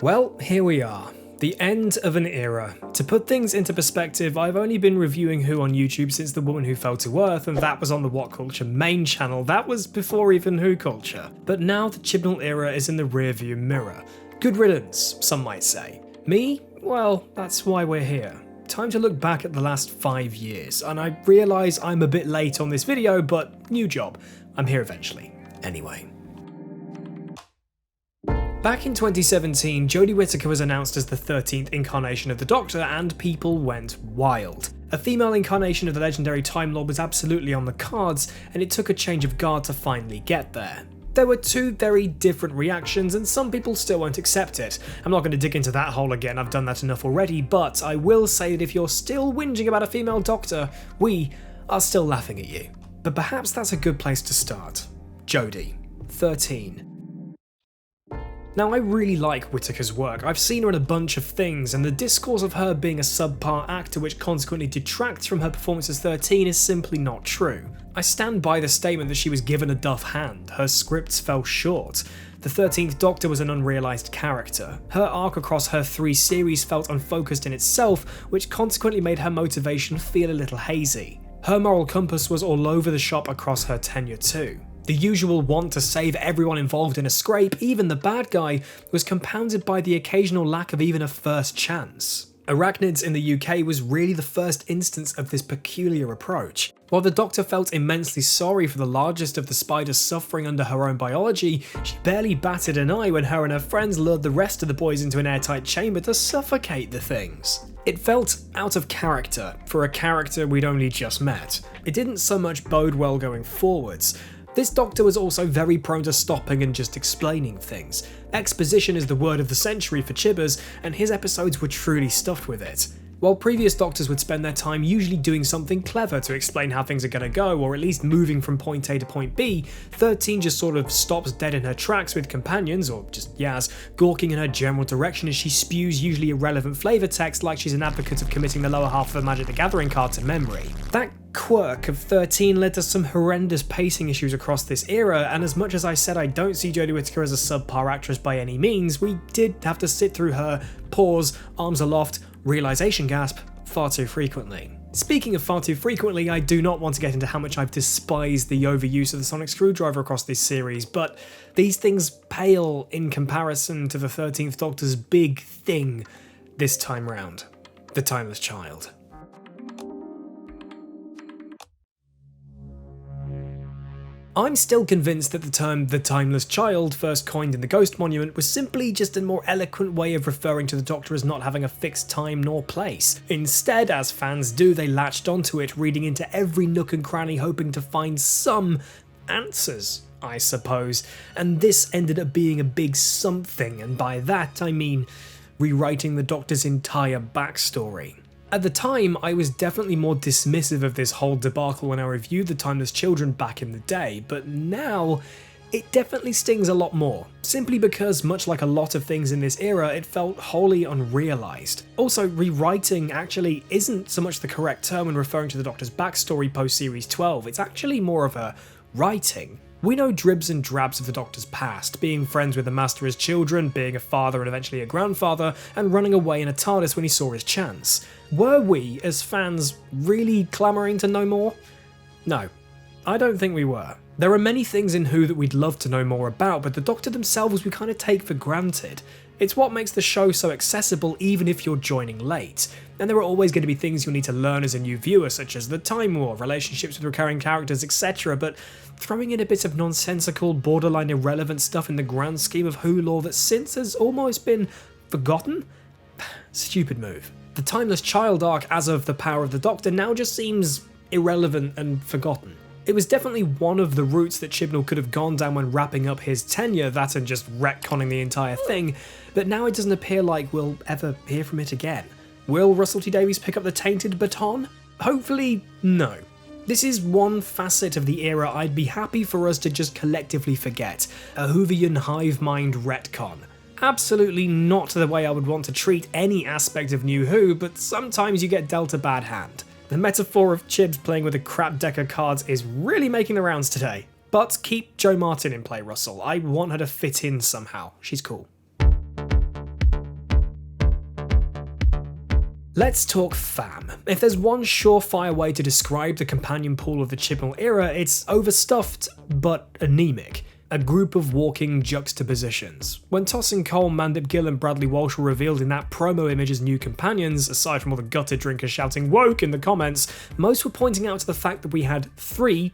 Well, here we are. The end of an era. To put things into perspective, I've only been reviewing Who on YouTube since The Woman Who Fell to Earth, and that was on the What Culture main channel. That was before even Who Culture. But now the Chibnall era is in the rearview mirror. Good riddance, some might say. Me? Well, that's why we're here. Time to look back at the last 5 years, and I realise I'm a bit late on this video, but new job. I'm here eventually. Anyway. Back in 2017, Jodie Whittaker was announced as the 13th incarnation of the Doctor, and people went wild. A female incarnation of the legendary Time Lord was absolutely on the cards, and it took a change of guard to finally get there. There were two very different reactions, and some people still won't accept it. I'm not going to dig into that hole again, I've done that enough already, but I will say that if you're still whinging about a female Doctor, we are still laughing at you. But perhaps that's a good place to start. Jodie, 13. Now, I really like Whittaker's work. I've seen her in a bunch of things, and the discourse of her being a subpar actor which consequently detracts from her performance as 13 is simply not true. I stand by the statement that she was given a duff hand. Her scripts fell short. The 13th Doctor was an unrealised character. Her arc across her 3 series felt unfocused in itself, which consequently made her motivation feel a little hazy. Her moral compass was all over the shop across her tenure too. The usual want to save everyone involved in a scrape, even the bad guy, was compounded by the occasional lack of even a first chance. Arachnids in the UK was really the first instance of this peculiar approach. While the Doctor felt immensely sorry for the largest of the spiders suffering under her own biology, she barely batted an eye when her and her friends lured the rest of the boys into an airtight chamber to suffocate the things. It felt out of character for a character we'd only just met. It didn't so much bode well going forwards. This Doctor was also very prone to stopping and just explaining things. Exposition is the word of the century for Chibbers, and his episodes were truly stuffed with it. While previous Doctors would spend their time usually doing something clever to explain how things are going to go, or at least moving from point A to point B, 13 just sort of stops dead in her tracks with companions, or just Yaz, gawking in her general direction as she spews usually irrelevant flavour text like she's an advocate of committing the lower half of a Magic the Gathering card to memory. That quirk of 13 led to some horrendous pacing issues across this era, and as much as I said I don't see Jodie Whittaker as a subpar actress by any means, we did have to sit through her pause, arms aloft, realisation gasp far too frequently. Speaking of far too frequently, I do not want to get into how much I've despised the overuse of the sonic screwdriver across this series, but these things pale in comparison to the 13th Doctor's big thing this time round, the Timeless Child. I'm still convinced that the term "the Timeless Child," first coined in the Ghost Monument, was simply just a more eloquent way of referring to the Doctor as not having a fixed time nor place. Instead, as fans do, they latched onto it, reading into every nook and cranny hoping to find some answers, I suppose, and this ended up being a big something, and by that I mean rewriting the Doctor's entire backstory. At the time, I was definitely more dismissive of this whole debacle when I reviewed The Timeless Children back in the day, but now it definitely stings a lot more, simply because, much like a lot of things in this era, it felt wholly unrealised. Also, rewriting actually isn't so much the correct term when referring to the Doctor's backstory post-Series 12, it's actually more of a writing. We know dribs and drabs of the Doctor's past, being friends with the Master as children, being a father and eventually a grandfather, and running away in a TARDIS when he saw his chance. Were we, as fans, really clamouring to know more? No, I don't think we were. There are many things in Who that we'd love to know more about, but the Doctor themselves we kind of take for granted. It's what makes the show so accessible even if you're joining late. And there are always going to be things you'll need to learn as a new viewer, such as the Time War, relationships with recurring characters, etc., but throwing in a bit of nonsensical, borderline irrelevant stuff in the grand scheme of Who lore that since has almost been forgotten? Stupid move. The Timeless Child arc as of The Power of the Doctor now just seems irrelevant and forgotten. It was definitely one of the routes that Chibnall could have gone down when wrapping up his tenure, that and just retconning the entire thing, but now it doesn't appear like we'll ever hear from it again. Will Russell T Davies pick up the tainted baton? Hopefully, no. This is one facet of the era I'd be happy for us to just collectively forget, a Whovian hive mind retcon. Absolutely not the way I would want to treat any aspect of NuWho, but sometimes you get dealt a bad hand. The metaphor of Chibs playing with a crap deck of cards is really making the rounds today. But keep Jo Martin in play, Russell. I want her to fit in somehow. She's cool. Let's talk fam. If there's one surefire way to describe the companion pool of the Chibnall era, it's overstuffed, but anemic. A group of walking juxtapositions. When Tosin Cole, Mandip Gill and Bradley Walsh were revealed in that promo image as new companions, aside from all the gutted drinkers shouting woke in the comments, most were pointing out to the fact that we had three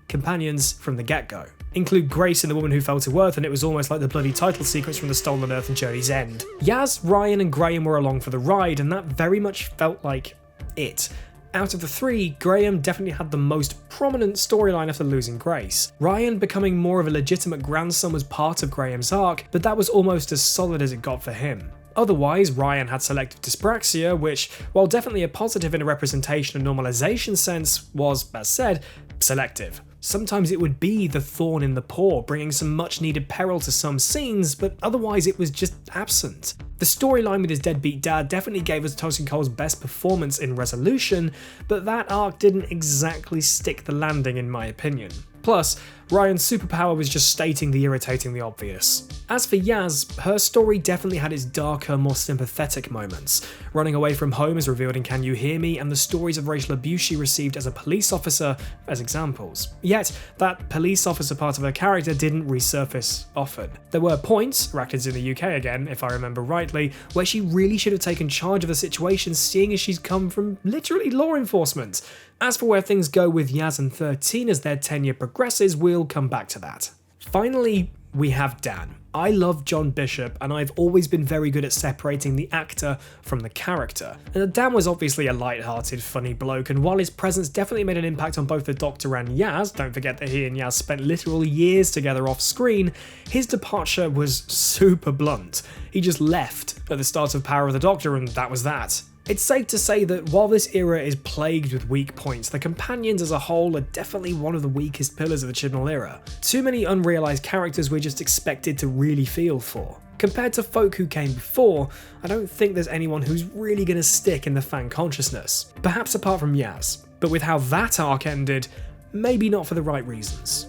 companions from the get-go. Include Grace and the woman who fell to earth, and it was almost like the bloody title sequence from The Stolen Earth and Journey's End. Yaz, Ryan and Graham were along for the ride, and that very much felt like it. Out of the three, Graham definitely had the most prominent storyline after losing Grace. Ryan becoming more of a legitimate grandson was part of Graham's arc, but that was almost as solid as it got for him. Otherwise, Ryan had selective dyspraxia, which, while definitely a positive in a representation and normalization sense, was, as said, selective. Sometimes it would be the thorn in the paw, bringing some much needed peril to some scenes, but otherwise it was just absent. The storyline with his deadbeat dad definitely gave us Tosin Cole's best performance in resolution, but that arc didn't exactly stick the landing in my opinion. Plus, Ryan's superpower was just stating the irritatingly obvious. As for Yaz, her story definitely had its darker, more sympathetic moments. Running away from home as revealed in Can You Hear Me, and the stories of racial abuse she received as a police officer as examples. Yet, that police officer part of her character didn't resurface often. There were points, Rackton's in the UK again, if I remember rightly, where she really should have taken charge of the situation, seeing as she's come from literally law enforcement. As for where things go with Yaz and 13 as their tenure progresses, we'll come back to that. Finally, we have Dan. I love John Bishop, and I've always been very good at separating the actor from the character. And Dan was obviously a light-hearted, funny bloke, and while his presence definitely made an impact on both the Doctor and Yaz, don't forget that he and Yaz spent literal years together off-screen, his departure was super blunt. He just left at the start of Power of the Doctor, and that was that. It's safe to say that while this era is plagued with weak points, the companions as a whole are definitely one of the weakest pillars of the Chibnall era. Too many unrealised characters we're just expected to really feel for. Compared to folk who came before, I don't think there's anyone who's really going to stick in the fan consciousness. Perhaps apart from Yaz, but with how that arc ended, maybe not for the right reasons.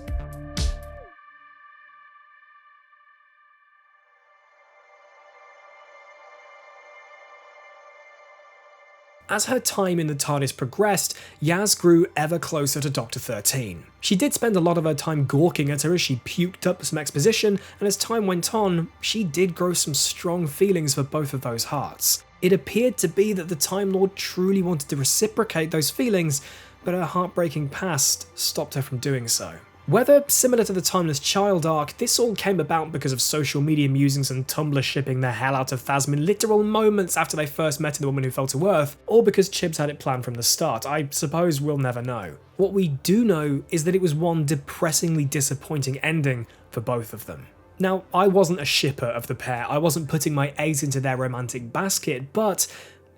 As her time in the TARDIS progressed, Yaz grew ever closer to Dr. 13. She did spend a lot of her time gawking at her as she puked up some exposition, and as time went on, she did grow some strong feelings for both of those hearts. It appeared to be that the Time Lord truly wanted to reciprocate those feelings, but her heartbreaking past stopped her from doing so. Whether similar to the Timeless Child arc, this all came about because of social media musings and Tumblr shipping the hell out of Phasmin literal moments after they first met in The Woman Who Fell to Earth, or because Chibs had it planned from the start, I suppose we'll never know. What we do know is that it was one depressingly disappointing ending for both of them. Now, I wasn't a shipper of the pair, I wasn't putting my eggs into their romantic basket, but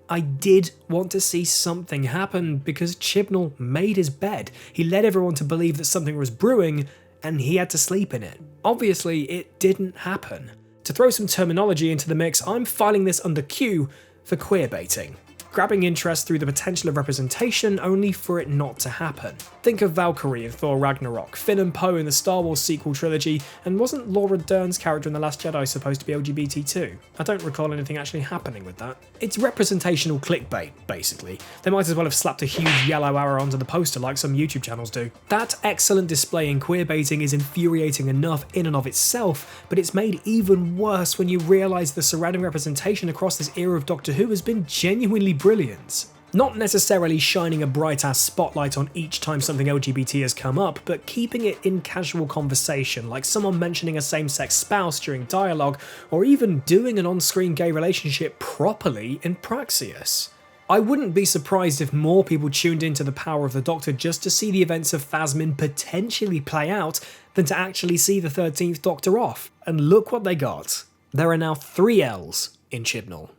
I did want to see something happen because Chibnall made his bed. He led everyone to believe that something was brewing, and he had to sleep in it. Obviously, it didn't happen. To throw some terminology into the mix, I'm filing this under Q for queerbaiting. Grabbing interest through the potential of representation only for it not to happen. Think of Valkyrie in Thor Ragnarok, Finn and Poe in the Star Wars sequel trilogy, and wasn't Laura Dern's character in The Last Jedi supposed to be LGBT too? I don't recall anything actually happening with that. It's representational clickbait, basically. They might as well have slapped a huge yellow arrow onto the poster like some YouTube channels do. That excellent display in queerbaiting is infuriating enough in and of itself, but it's made even worse when you realise the surrounding representation across this era of Doctor Who has been genuinely brilliant. Not necessarily shining a bright-ass spotlight on each time something LGBT has come up, but keeping it in casual conversation, like someone mentioning a same-sex spouse during dialogue, or even doing an on-screen gay relationship properly in Praxeus. I wouldn't be surprised if more people tuned into the Power of the Doctor just to see the events of Phasmin potentially play out than to actually see the 13th Doctor off. And look what they got. There are now 3 L's in Chibnall.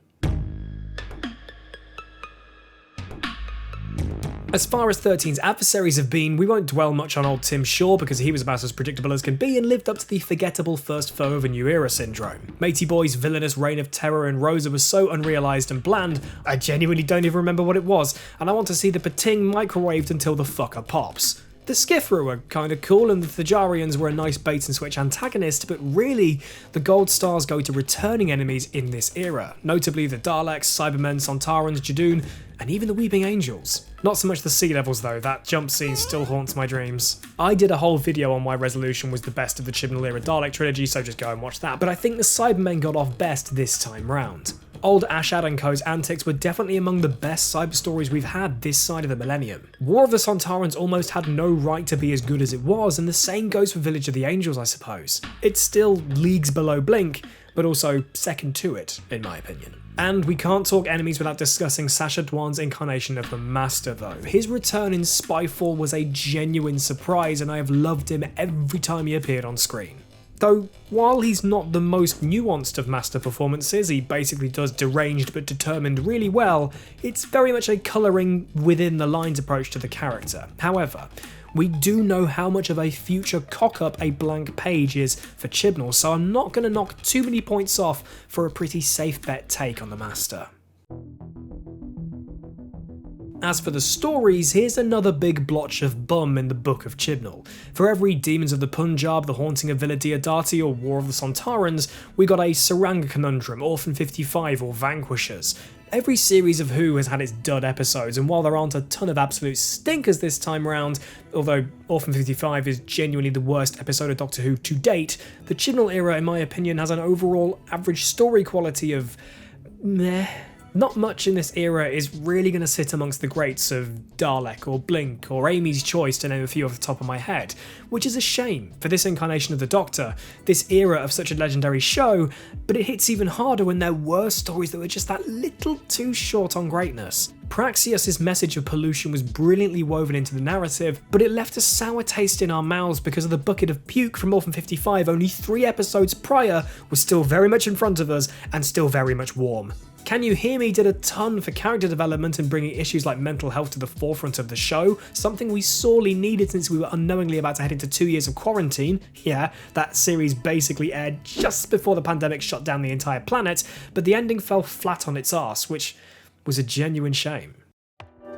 As far as 13's adversaries have been, we won't dwell much on old Tim Shaw because he was about as predictable as can be and lived up to the forgettable first foe of a new era syndrome. Matey Boy's villainous reign of terror in Rosa was so unrealised and bland, I genuinely don't even remember what it was, and I want to see the pating microwaved until the fucker pops. The Skithra were kinda cool and the Thajarians were a nice bait and switch antagonist, but really, the gold stars go to returning enemies in this era, notably the Daleks, Cybermen, Sontarans, Judoon, and even the Weeping Angels. Not so much the sea levels though, that jump scene still haunts my dreams. I did a whole video on why Resolution was the best of the Chibnall era Dalek trilogy, so just go and watch that, but I think the Cybermen got off best this time round. Old Ashad and Co.'s antics were definitely among the best cyber stories we've had this side of the millennium. War of the Sontarans almost had no right to be as good as it was, and the same goes for Village of the Angels, I suppose. It's still leagues below Blink, but also second to it, in my opinion. And we can't talk enemies without discussing Sacha Dhawan's incarnation of the Master though. His return in Spyfall was a genuine surprise, and I have loved him every time he appeared on screen. Though, while he's not the most nuanced of Master performances, he basically does deranged but determined really well, it's very much a colouring within the lines approach to the character. However, we do know how much of a future cock-up a blank page is for Chibnall, so I'm not going to knock too many points off for a pretty safe bet take on the Master. As for the stories, here's another big blotch of bum in the Book of Chibnall. For every Demons of the Punjab, The Haunting of Villa Diodati, or War of the Sontarans, we got a Saranga Conundrum, Orphan 55, or Vanquishers. Every series of Who has had its dud episodes, and while there aren't a ton of absolute stinkers this time around, although Orphan 55 is genuinely the worst episode of Doctor Who to date, the Chibnall era, in my opinion, has an overall average story quality of meh. Not much in this era is really going to sit amongst the greats of Dalek or Blink or Amy's Choice, to name a few off the top of my head, which is a shame for this incarnation of the Doctor, this era of such a legendary show, but it hits even harder when there were stories that were just that little too short on greatness. Praxius' message of pollution was brilliantly woven into the narrative, but it left a sour taste in our mouths because of the bucket of puke from Orphan 55 only 3 episodes prior was still very much in front of us and still very much warm. Can You Hear Me did a ton for character development and bringing issues like mental health to the forefront of the show, something we sorely needed since we were unknowingly about to head into 2 years of quarantine. Yeah, that series basically aired just before the pandemic shut down the entire planet, but the ending fell flat on its arse, which was a genuine shame.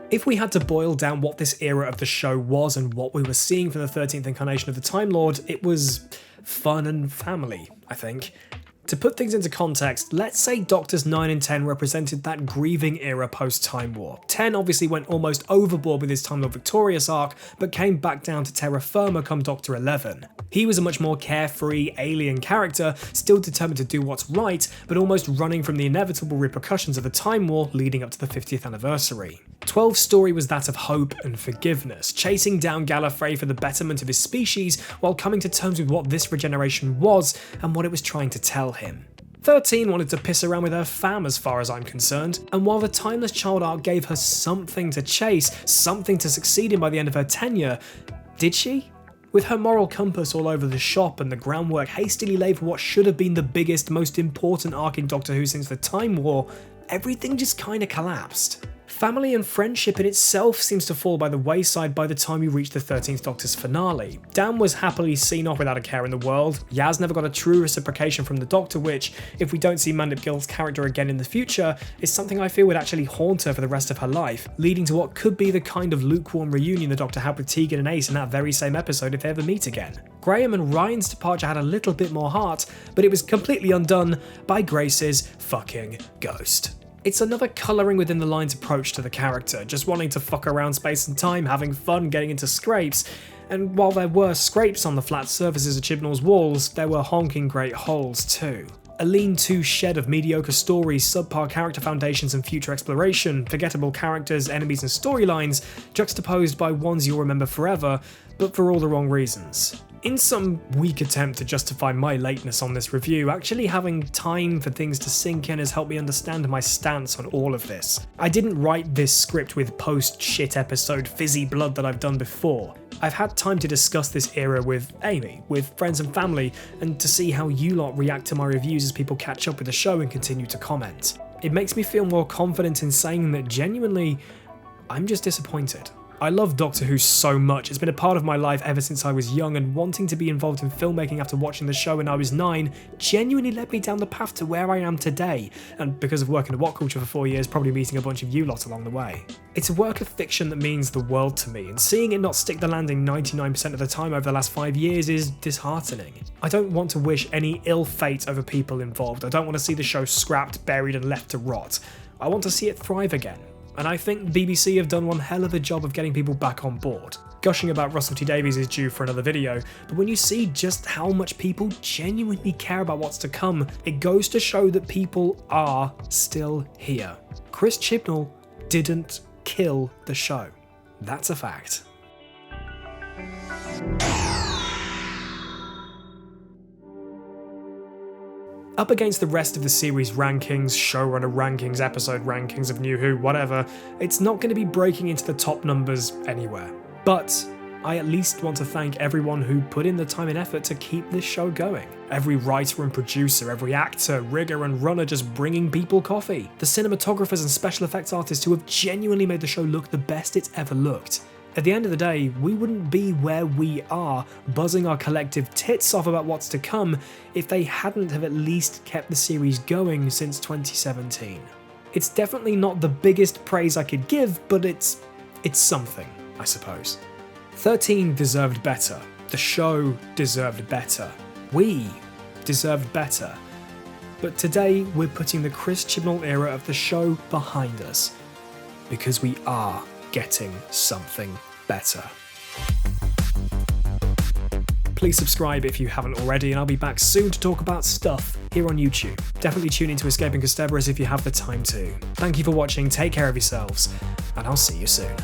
If we had to boil down what this era of the show was and what we were seeing for the 13th incarnation of the Time Lord, it was fun and family, I think. To put things into context, let's say Doctors 9 and 10 represented that grieving era post-Time War. 10 obviously went almost overboard with his Time Lord Victorious arc, but came back down to terra firma come Doctor 11. He was a much more carefree, alien character, still determined to do what's right, but almost running from the inevitable repercussions of the Time War leading up to the 50th anniversary. 12's story was that of hope and forgiveness, chasing down Gallifrey for the betterment of his species while coming to terms with what this regeneration was and what it was trying to tell him. 13 wanted to piss around with her fam as far as I'm concerned, and while the Timeless Child arc gave her something to chase, something to succeed in by the end of her tenure, did she? With her moral compass all over the shop and the groundwork hastily laid for what should have been the biggest, most important arc in Doctor Who since the Time War, everything just kinda collapsed. Family and friendship in itself seems to fall by the wayside by the time you reach the 13th Doctor's finale. Dan was happily seen off without a care in the world, Yaz never got a true reciprocation from the Doctor, which, if we don't see Mandip Gill's character again in the future, is something I feel would actually haunt her for the rest of her life, leading to what could be the kind of lukewarm reunion the Doctor had with Tegan and Ace in that very same episode if they ever meet again. Graham and Ryan's departure had a little bit more heart, but it was completely undone by Grace's fucking ghost. It's another colouring within the lines approach to the character, just wanting to fuck around space and time, having fun, getting into scrapes, and while there were scrapes on the flat surfaces of Chibnall's walls, there were honking great holes too. A lean-to shed of mediocre stories, subpar character foundations and future exploration, forgettable characters, enemies and storylines, juxtaposed by ones you'll remember forever, but for all the wrong reasons. In some weak attempt to justify my lateness on this review, actually having time for things to sink in has helped me understand my stance on all of this. I didn't write this script with post-shit episode fizzy blood that I've done before. I've had time to discuss this era with Amy, with friends and family, and to see how you lot react to my reviews as people catch up with the show and continue to comment. It makes me feel more confident in saying that genuinely, I'm just disappointed. I love Doctor Who so much. It's been a part of my life ever since I was young, and wanting to be involved in filmmaking after watching the show when I was 9 genuinely led me down the path to where I am today, and because of working at What Culture for 4 years, probably meeting a bunch of you lot along the way. It's a work of fiction that means the world to me, and seeing it not stick the landing 99% of the time over the last 5 years is disheartening. I don't want to wish any ill fate over people involved. I don't want to see the show scrapped, buried and left to rot. I want to see it thrive again. And I think BBC have done one hell of a job of getting people back on board. Gushing about Russell T Davies is due for another video, but when you see just how much people genuinely care about what's to come, it goes to show that people are still here. Chris Chibnall didn't kill the show. That's a fact. Up against the rest of the series rankings, showrunner rankings, episode rankings of NuWho, whatever, it's not going to be breaking into the top numbers anywhere. But I at least want to thank everyone who put in the time and effort to keep this show going. Every writer and producer, every actor, rigger and runner just bringing people coffee. The cinematographers and special effects artists who have genuinely made the show look the best it's ever looked. At the end of the day, we wouldn't be where we are, buzzing our collective tits off about what's to come, if they hadn't have at least kept the series going since 2017. It's definitely not the biggest praise I could give, but it's something, I suppose. 13 deserved better. The show deserved better. We deserved better. But today, we're putting the Chris Chibnall era of the show behind us. Because we are getting something better. Please subscribe if you haven't already, and I'll be back soon to talk about stuff here on YouTube. Definitely tune into Escaping Custeberus if you have the time to. Thank you for watching, take care of yourselves, and I'll see you soon.